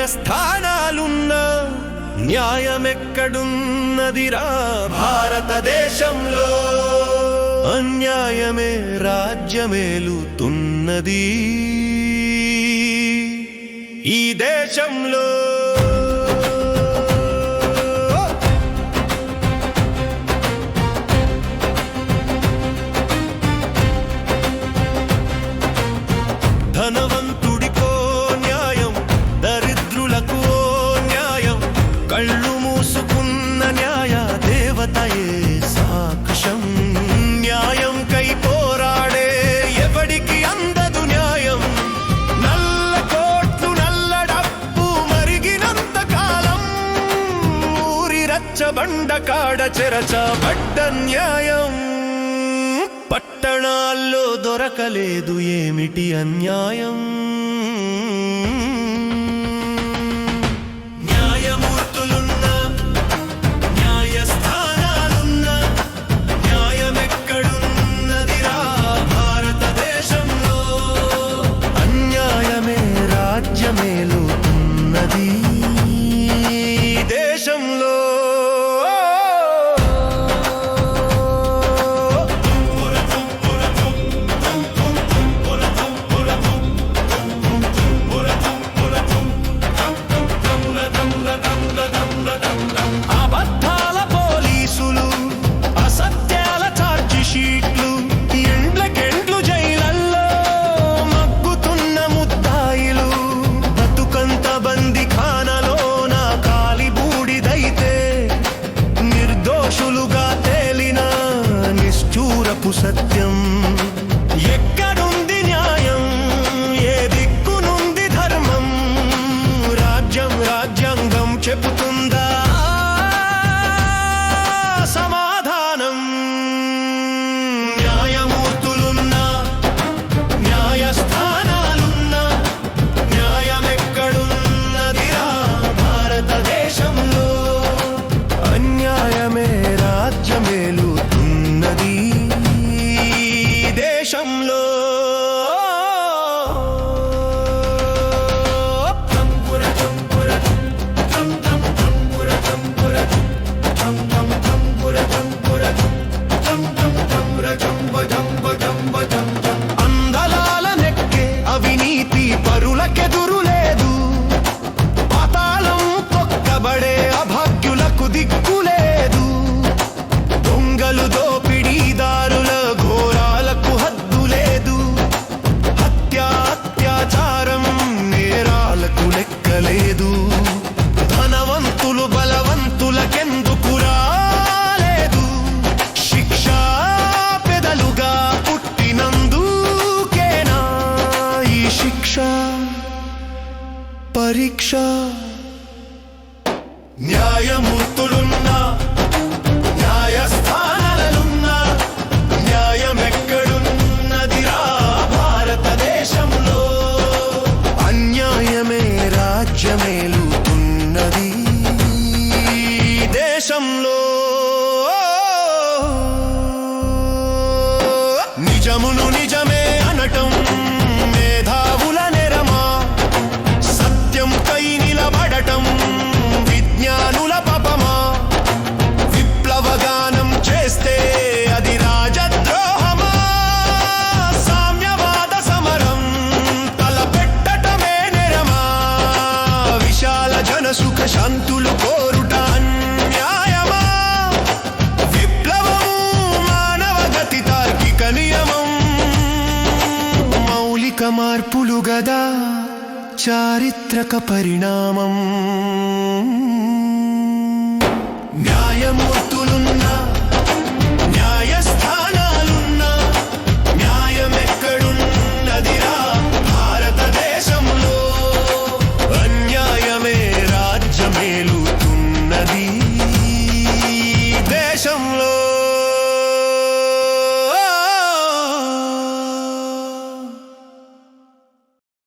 న్యాయస్థానాలున్న న్యాయమెక్కడున్నదిరా భారతదేశంలో? అన్యాయమే రాజ్యమేలుతున్నది ఈ దేశంలో. ధనవంతుడికో న్యాయం, దరిద్రులకు న్యాయం, కళ్ళు మూసుకున్న న్యాయ దేవతయే సాక్ష్యం. న్యాయం కై పోరాడే ఎవడికి అందదు న్యాయం. నల్ల కోట్లు నల్ల డబ్బు మరిగినంత కాలం ఊరి రచ్చబండ కాడ చెరచబడ్డ న్యాయం. పట్టణాల్లో దొరకలేదు ఏమిటి అన్యాయం? న్యాయమూర్తులున్న న్యాయస్థానాలున్న న్యాయమెక్కడున్నదిరా భారతదేశంలో? అన్యాయమే రాజ్యమేలుతున్నది దేశంలో. అబద్ధాల పోలీసులు, అసత్యాల ఛార్జీ షీట్లు, ఎండ్లకెండ్లు జైలల్లో మగ్గుతున్న ముద్దాయిలు, బతుకంత బంది ఖానలోన కాలి బూడిదైతే నిర్దోషులుగా తేలిన నిష్ఠూరపు సత్యం. ఎక్కడుంది న్యాయం? ఏ దిక్కునుంది ధర్మం? రాజ్యం రాజ్యాంగం చెబుతుందా సమాధానం? న్యాయమూర్తులున్న న్యాయస్థానాలున్న న్యాయమెక్కడున్నదిరా భారతదేశంలో? అన్యాయమే రాజ్యమేలుతున్నది దేశంలో. అందలాల నెక్కే అవినీతి పరులకెదురు లేదు. పాతాళం తొక్కబడే అభాగ్యులకు దిక్కులేదు. దొంగలు దోపిడీదారుల ఘోరాలకు హద్దు లేదు. అత్యాచారం నేరాలకు లెక్కలేదు. ధనవంతులు బలవంతులకెందుకు రాలేదు శిక్ష? పెదలుగా పుట్టినందుకేనా ఈ శిక్ష పరీక్ష? న్యాయమూర్తులున్న న్యాయస్థానాలున్న న్యాయమెక్కడున్నదిరా భారతదేశంలో? అన్యాయమే రాజ్యమేలుతున్నది దేశంలో. నిజమును నిజమే అనటం మేధావుల నెరమా? సత్యం కై నిలబడటం విజ్ఞానుల పాపమా? విప్లవగానం చేస్తే అది రాజద్రోహమా? సామ్యవాద సమరం తలపెట్టటమే నెరమా? విశాల జనసుఖ శాంతులు కోరుట అన్యాయమా? విప్లవము మానవ గతి తార్కిక నియమం. మౌలిక మార్పులు గదా చారిత్రక పరిణామం.